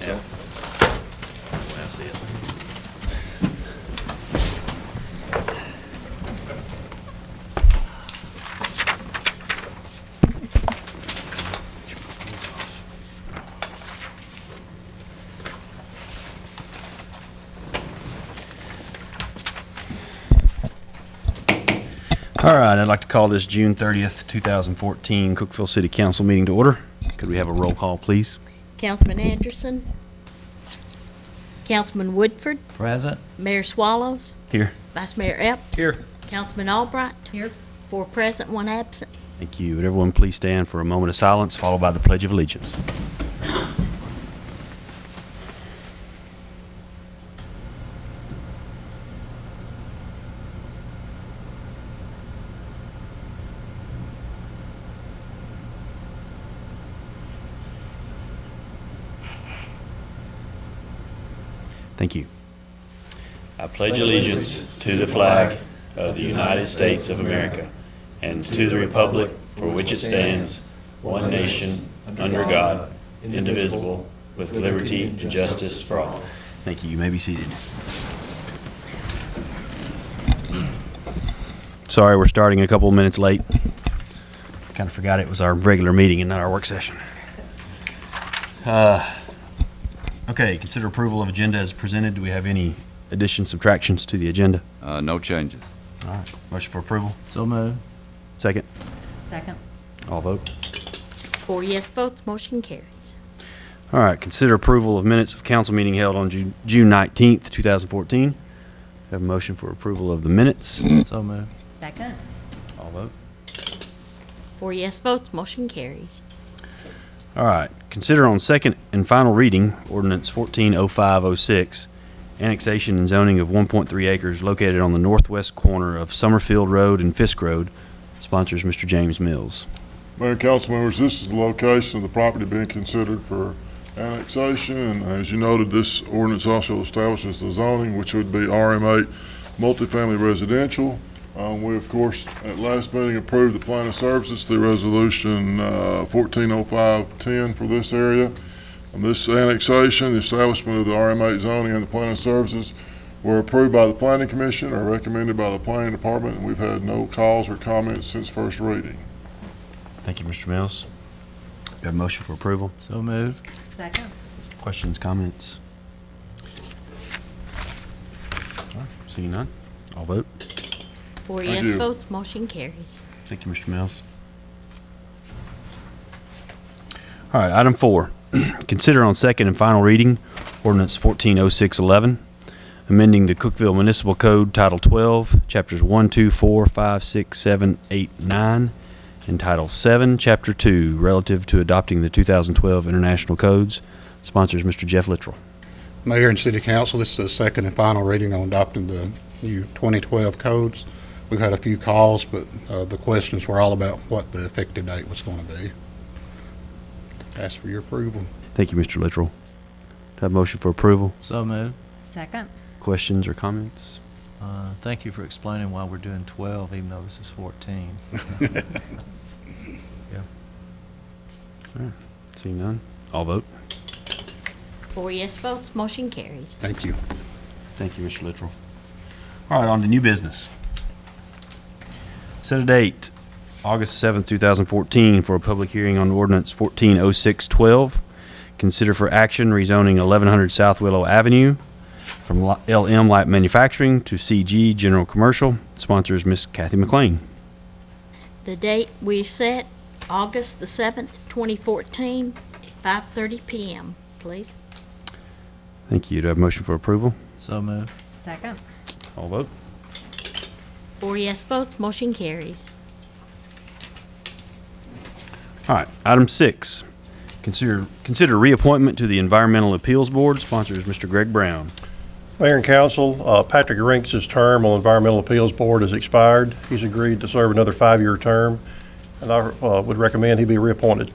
so. Yeah. I see it. All right, I'd like to call this June 30th, 2014 Cookeville City Council meeting to order. Could we have a roll call, please? Councilman Anderson. Councilman Woodford. Present. Mayor Swallows. Here. Vice Mayor Epps. Here. Councilman Albright. Here. 4 present, 1 absent. Thank you. Would everyone please stand for a moment of silence, followed by the Pledge of Allegiance. Thank you. I pledge allegiance to the flag of the United States of America and to the republic for which it stands, one nation, under God, indivisible, with liberty and justice for all. Thank you. You may be seated. Sorry, we're starting a couple minutes late. Kind of forgot it was our regular meeting and not our work session. Okay, consider approval of agenda as presented. Do we have any additions, subtractions to the agenda? No changes. All right, motion for approval. So moved. Second. Second. All vote. 4 yes votes, motion carries. All right, consider approval of minutes of council meeting held on June 19th, 2014. Have a motion for approval of the minutes. So moved. Second. All vote. 4 yes votes, motion carries. All right, consider on second and final reading ordinance 140506, annexation and zoning of 1.3 acres located on the northwest corner of Summerfield Road and Fisk Road. Sponsors Mr. James Mills. Mayor and council members, this is the location of the property being considered for annexation, and as you noted, this ordinance also establishes the zoning, which would be RM8 multifamily residential. We, of course, at last meeting approved the plan of services through resolution 140510 for this area. This annexation, the establishment of the RM8 zoning and the plan of services were approved by the Planning Commission or recommended by the Planning Department, and we've had no calls or comments since first reading. Thank you, Mr. Mills. Do you have a motion for approval? So moved. Second. Questions, comments? All right, seeing none, I'll vote. 4 Thank yes you. votes, motion carries. Thank you, Mr. Mills. All right, item 4. Consider on second and final reading ordinance 140611, amending the Cookeville Municipal Code Title 12, Chapters 1, 2, 4, 5, 6, 7, 8, 9, and Title 7, Chapter 2, relative to adopting the 2012 International Codes. Sponsors Mr. Jeff Littrell. Mayor and City Council, this is the second and final reading on adopting the new 2012 codes. We've had a few calls, but the questions were all about what the effective date was going to be. Ask for your approval. Thank you, Mr. Littrell. Do I have a motion for approval? So moved. Second. Questions or comments? Thank you for explaining why we're doing 12, even though this is 14. Yeah. All right, seeing none, I'll vote. 4 yes votes, motion carries. Thank you. Thank you, Mr. Littrell. All right, on to new business. Set a date, August 7th, 2014, for a public hearing on ordinance 140612. Consider for action rezoning 1100 South Willow Avenue from LM Light Manufacturing to CG General Commercial. Sponsors Miss Kathy McLean. The date we set, August the 7th, 2014, at 5:30 p.m., please. Thank you. Do I have a motion for approval? So moved. Second. I'll vote. 4 yes votes, motion carries. All right, item 6. Consider reappointment to the Environmental Appeals Board. Sponsors Mr. Greg Brown. Mayor and Council, Patrick Rinks' term on Environmental Appeals Board has expired. He's agreed to serve another 5-year term, and I would recommend he be reappointed.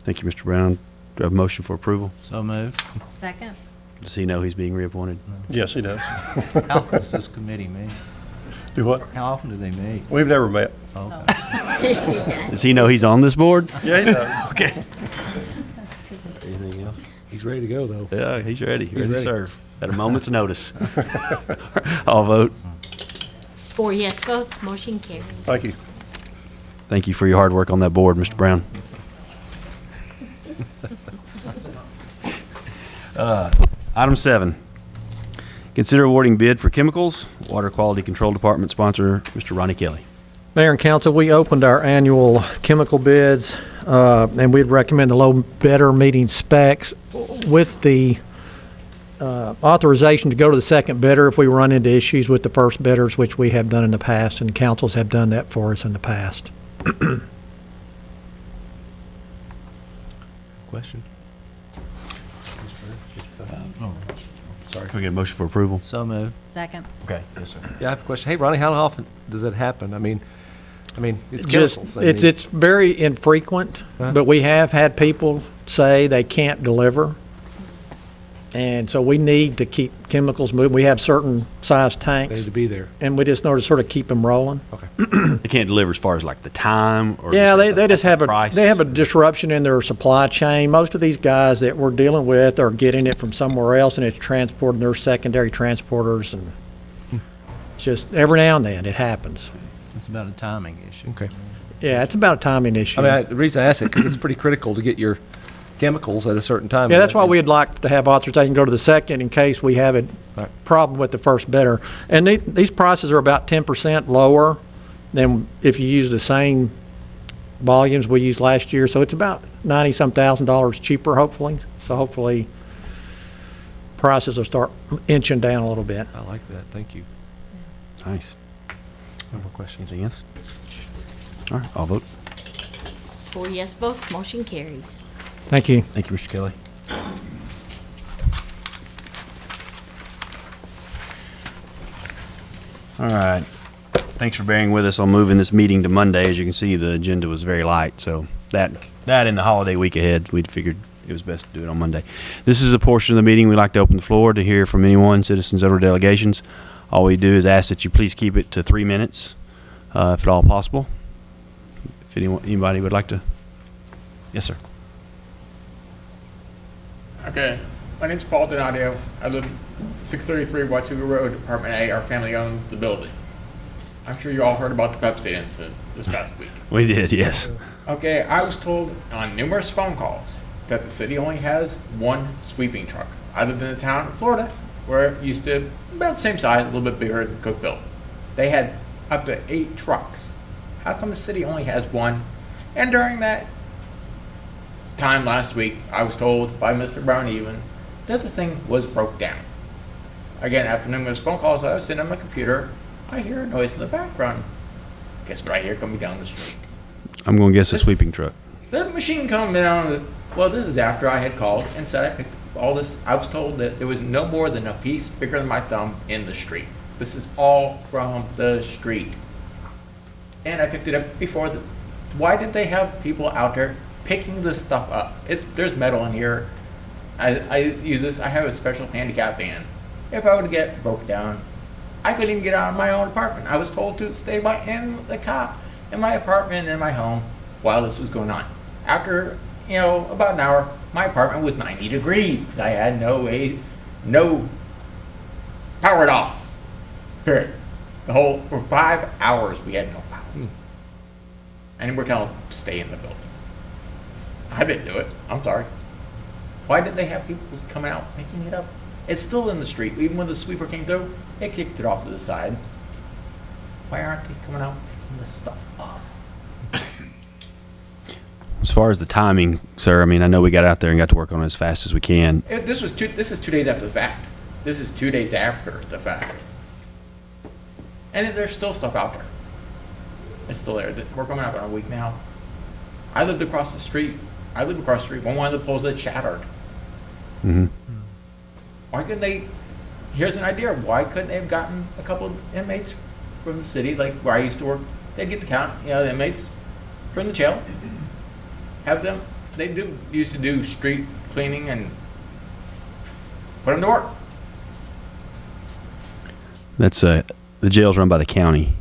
Thank you, Mr. Brown. Do I have a motion for approval? So moved. Second. Does he know he's being reappointed? Yes, he does. How often does this committee meet? Do what? How often do they meet? We've never met. Okay. Does he know he's on this board? Yeah, he does. Okay. Anything else? He's ready to go, though. Yeah, he's ready. Ready to ready. serve at a moment's notice. All vote. 4 yes votes, motion carries. Thank you. Thank you for your hard work on that board, Mr. Brown. Item 7, consider awarding bid for chemicals. Water Quality Control Department sponsor, Mr. Ronnie Kelly. Mayor and council, we opened our annual chemical bids, and we'd recommend the low bidder meeting specs with the authorization to go to the second bidder if we run into issues with the first bidders, which we have done in the past, and councils have done that for us in the past. Question? Sorry. Can we get a motion for approval? So moved. Second. Okay. Yes, sir. Yeah, I have a question. Hey, Ronnie, how often does that happen? I mean, it's Just, chemicals. I mean, it's very infrequent, but we have had people say they can't deliver. And so we need to keep chemicals moving. We have certain size they need tanks, to be there. and we just know to sort of keep them rolling. They can't deliver as far as like the time or Yeah, just they just have price? they have a disruption in their supply chain. Most of these guys that we're dealing with are getting it from somewhere else, and it's transporting their secondary transporters, and just every now and then it happens. It's about a timing issue. Okay. Yeah, it's about a timing issue. I mean, the reason I ask it, because it's pretty critical to get your chemicals at a certain time. Yeah, that's why we'd like to have authorization go to the second in case we have a Right. problem with the first bidder. And these prices are about 10% lower than if you use the same volumes we used last year. So it's about $90-some thousand cheaper, hopefully. So hopefully prices will start inching down a little bit. I like that. Thank you. Nice. No more questions. Anything else? All right, I'll vote. 4 yes votes, motion carries. Thank you. Thank you, Mr. Kelly. All right. Thanks for bearing with us on moving this meeting to Monday. As you can see, the agenda was very light, so that in the holiday week ahead, we figured it was best to do it on Monday. This is a portion of the meeting we like to open the floor to hear from anyone, citizens or delegations. All we do is ask that you please keep it to 3 minutes, if at all possible. If anybody would like to. Yes, sir. Okay, my name's Paul Donadio. I live 633 Watauga Road, Apartment A. Our family owns the building. I'm sure you all heard about the Pepsi incident this past week. We did, yes. Okay, I was told on numerous phone calls that the city only has one sweeping truck. I lived in a town in Florida where it used to about the same size, a little bit bigger than Cookeville. They had up to 8 trucks. How come the city only has one? And during that time last week, I was told by Mr. Brown even that the thing was broke down. Again, after numerous phone calls, I was sitting on my computer. I hear a noise in the background. Guess what I hear coming down the street? I'm going to guess a sweeping truck. The machine coming down. Well, this is after I had called and said I picked up all this. I was told that there was no more than a piece bigger than my thumb in the street. This is all from the street. And I picked it up before. Why did they have people out there picking this stuff up? There's metal in here. I use this. I have a special handicap van. If I would get broke down, I couldn't even get out of my own apartment. I was told to stay in the cop in my apartment in my home while this was going on. After about an hour, my apartment was 90 degrees because I had no power at all. Period. For 5 hours we had no power. And we're telling them to stay in the building. I didn't do it. I'm sorry. Why did they have people coming out picking it up? It's still in the street. Even when the sweeper came through, they kicked it off to the side. Why aren't they coming out picking this stuff up? As far as the timing, sir, I mean, I know we got out there and got to work on it as fast as we can. This is 2 days after the fact. This is 2 days after the fact. And there's still stuff out there. It's still there. We're coming up on a week now. I lived across the street. When one of the poles that shattered. Mm-hmm. Why couldn't they? Here's an idea. Why couldn't they have gotten a couple of inmates from the city, like where I used to work? They'd get the count, the inmates from the jail. Have them. Used to do street cleaning and put them to work. That's the jail's run by the county.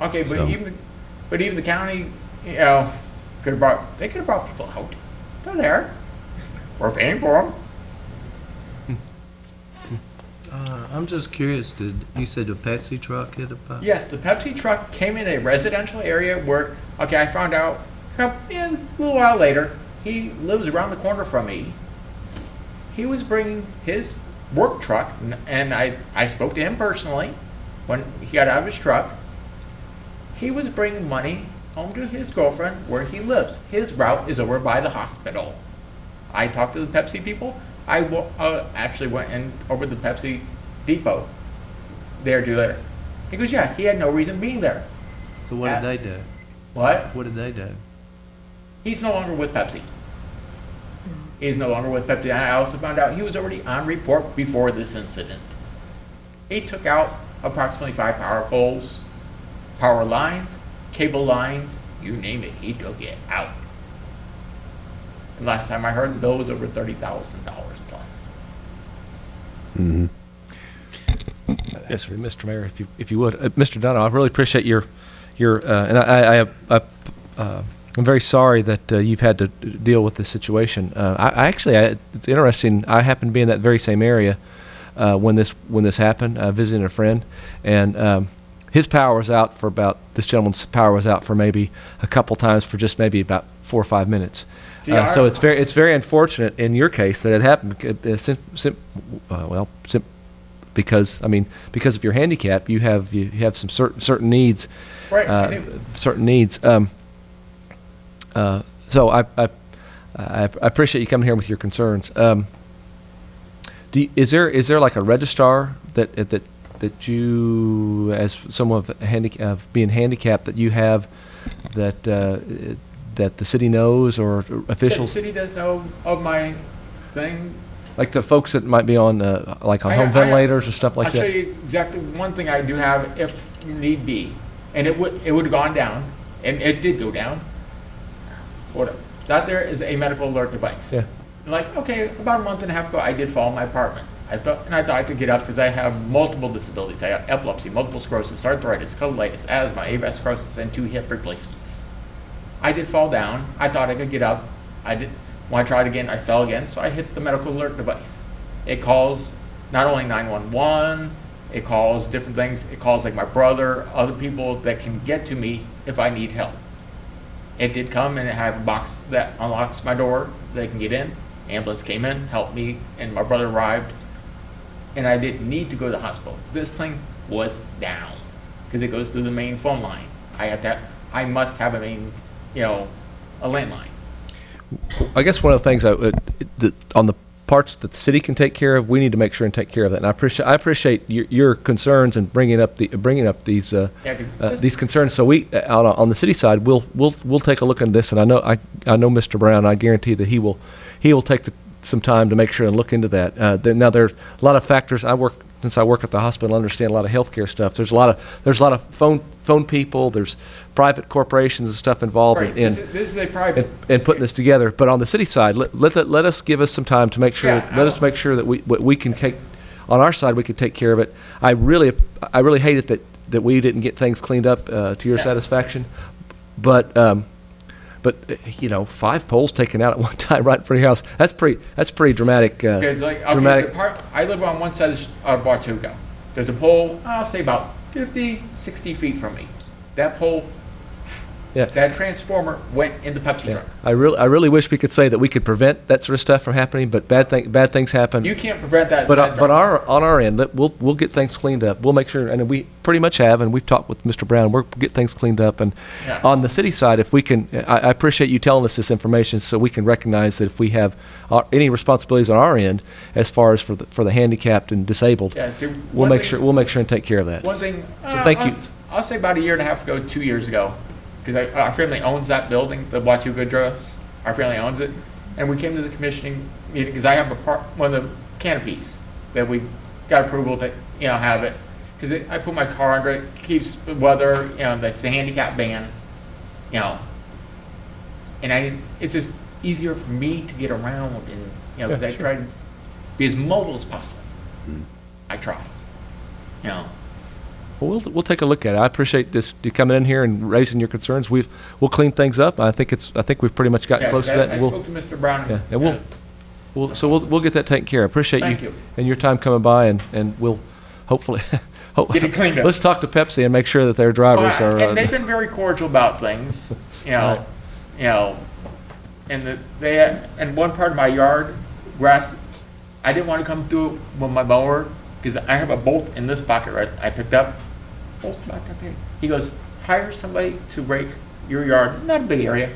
Okay, but So- even the county, could have brought. They could have brought people out. They're there. We're paying for them. I'm just curious, you said a Pepsi truck hit a pipe? Yes, the Pepsi truck came in a residential area where, okay, I found out a little while later, he lives around the corner from me. He was bringing his work truck, and I spoke to him personally when he got out of his truck. He was bringing money home to his girlfriend where he lives. His route is over by the hospital. I talked to the Pepsi people. I actually went in over the Pepsi depot there 2 later. He goes, yeah, he had no reason being there. So what did they do? What? What did they do? He's no longer with Pepsi. He's no longer with Pepsi. I also found out he was already on report before this incident. He took out approximately 5 power poles, power lines, cable lines, you name it, he took it out. And last time I heard, the bill was over $30,000 plus. Mm-hmm. Yes, sir, Mr. Mayor, if you would. Mr. Dunn, I really appreciate your and I'm very sorry that you've had to deal with this situation. It's interesting. I happened to be in that very same area when this happened, visiting a friend, and his power was out for this gentleman's power was out for maybe a couple times for just maybe about 4 or 5 minutes. So it's very unfortunate in your case that it happened. Because of your handicap, you have some certain needs. Right. Certain needs. So I appreciate you coming here with your concerns. Is there like a registrar that you, as someone of being handicapped, that you have that the city knows, or officials? The city does know of my thing. Like the folks that might be on home ventilators or stuff like that. I'll show you exactly one thing I do have if need be, and it would have gone down, and it did go down. Whatever. That there is a medical alert device. Yeah. Like, okay, about a month and a half ago, I did fall in my apartment. I thought I could get up because I have multiple disabilities. I got epilepsy, multiple sclerosis, arthritis, colitis, asthma, avasculosis, and 2 hip replacements. I did fall down. I thought I could get up. I did. When I tried again, I fell again, so I hit the medical alert device. It calls not only 911, it calls different things. It calls like my brother, other people that can get to me if I need help. It did come, and it had a box that unlocks my door. They can get in. Ambulance came in, helped me, and my brother arrived. And I didn't need to go to the hospital. This thing was down because it goes through the main phone line. I must have a main, a landline. I guess one of the things on the parts that the city can take care of, we need to make sure and take care of that. And I appreciate your concerns and bringing up these concerns. So we on the city side, we'll take a look at this. And I know Mr. Brown. I guarantee that he will take some time to make sure and look into that. Now there's a lot of factors. Since I work at the hospital, I understand a lot of healthcare stuff. There's a lot of phone people. There's private corporations and stuff involved Right. in This is a private. in putting this together. But on the city side, let us give us some time to make sure. Yeah, let us make sure that we can take on our side. We can take care of it. I really hate it that we didn't get things cleaned up to your satisfaction. But 5 poles taken out at one time right in front of your house. That's pretty dramatic. Because dramatic. I live on one side of Bartuga. There's a pole, I'll say about 50, 60 feet from me. That pole, that transformer went in the Pepsi truck. I really wish we could say that we could prevent that sort of stuff from happening, but bad things happen. You can't prevent that. But on our end, we'll get things cleaned up. We'll make sure, and we pretty much have, and we've talked with Mr. Brown. We'll get things cleaned up. And on the city side, if we can, I appreciate you telling us this information, so we can recognize that if we have any responsibilities on our end, as far as for the handicapped and disabled, we'll make sure and take care of that. One thing. So thank you. I'll say about a year and a half ago, 2 years ago, because our family owns that building, the Wachoo Dress. Our family owns it, and we came to the commissioning meeting because I have one of the canopies that we got approval to have it, because I put my car under it, keeps the weather, that's a handicap ban, and it's just easier for me to get around, and because I try to be as mobile as possible. I try, Well, we'll take a look at it. I appreciate you coming in here and raising your concerns. We'll clean things up. I think we've pretty much gotten close to that. I spoke to Mr. Brown. Yeah, and we'll get that taken care of. Appreciate Thank you you. and your time coming by, and we'll hopefully, Get it cleaned up. let's talk to Pepsi and make sure that their drivers Well, are. and they've been very cordial about things, Right. and and one part of my yard, grass, I didn't want to come through with my mower, because I have a bolt in this pocket, right, I picked up, bolt's about that big. He goes, hire somebody to rake your yard, not a big area,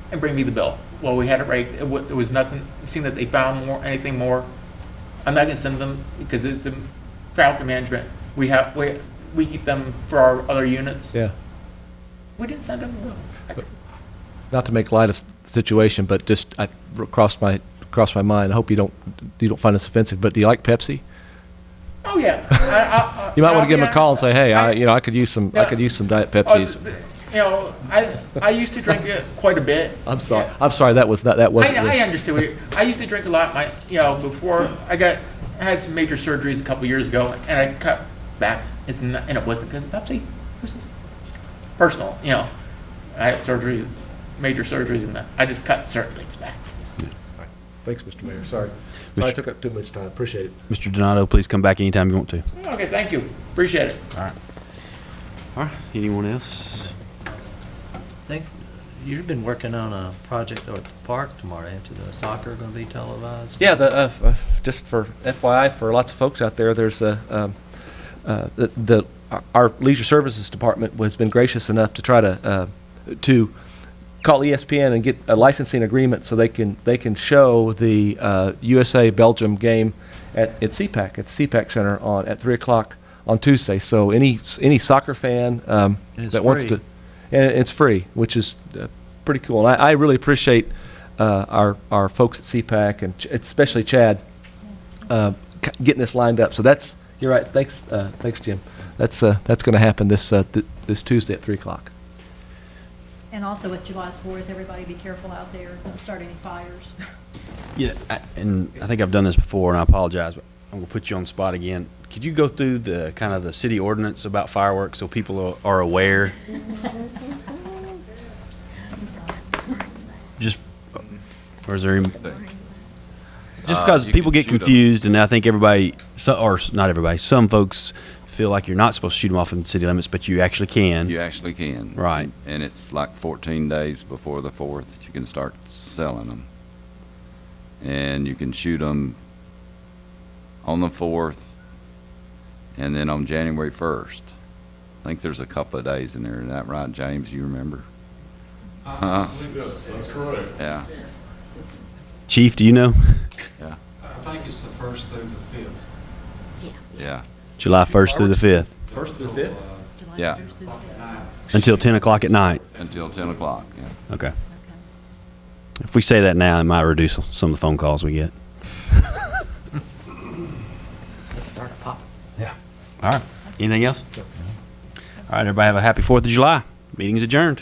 and bring me the bill. Well, we had it raked, it was nothing, seeing that they found anything more. I'm not gonna send them, because it's in traffic management, we keep them for our other units. Yeah. We didn't send them the bill. Not to make light of the situation, but just crossed my mind. I hope you don't find this offensive. But do you like Pepsi? Oh yeah. You might want to give them a them call and say, hey, I could use some Diet Pepsis. I used to drink it quite a bit. I'm sorry. I'm sorry. That wasn't. I understand. I used to drink a lot. Before I had some major surgeries a couple years ago, and I cut back. And it wasn't because of Pepsi. It was just personal. I had surgeries, major surgeries, and I just cut certain things back. Thanks, Mr. Mayor. Sorry I took up too much time. Appreciate it. Mr. Donato, please come back anytime you want to. Okay, thank you. Appreciate it. All right. Anyone else? I think you've been working on a project at the park tomorrow, ain't you? The soccer going to be televised? Yeah. Just for FYI, for lots of folks out there, there's our leisure services department has been gracious enough to try to call ESPN and get a licensing agreement so they can show the USA Belgium game at CPAC at the CPAC Center at 3:00 on Tuesday. So any soccer fan that wants to, and it's free, which is pretty cool. And I really appreciate our folks at CPAC and especially Chad getting this lined up. So you're right. Thanks, Jim. That's going to happen this Tuesday at 3:00. And also with July 4th, everybody be careful out there, don't start any fires. Yeah, and I think I've done this before, and I apologize, but I'm going to put you on the spot again. Could you go through the kind of the city ordinance about fireworks so people are aware? Just, or is there, just because You people can get shoot 'em. confused, and I think everybody, or not everybody, some folks feel like you're not supposed to shoot them off in the city limits, but you actually can. You actually can. Right. And it's like 14 days before the 4th that you can start selling them. And you can shoot them on the 4th and then on January 1st. I think there's a couple of days in there. Is that right, James? You remember? I think that's correct. Yeah. Chief, do you know? Yeah. I think it's the 1st through the 5th. Yeah. July 1st through the 5th, First through the 5th? Yeah. until 10 o'clock at night. Until 10 o'clock. Yeah. Okay. If we say that now, it might reduce some of the phone calls we get. Let's start a pop. Yeah. All right. Anything else? All right, everybody have a happy 4th of July. Meeting's adjourned.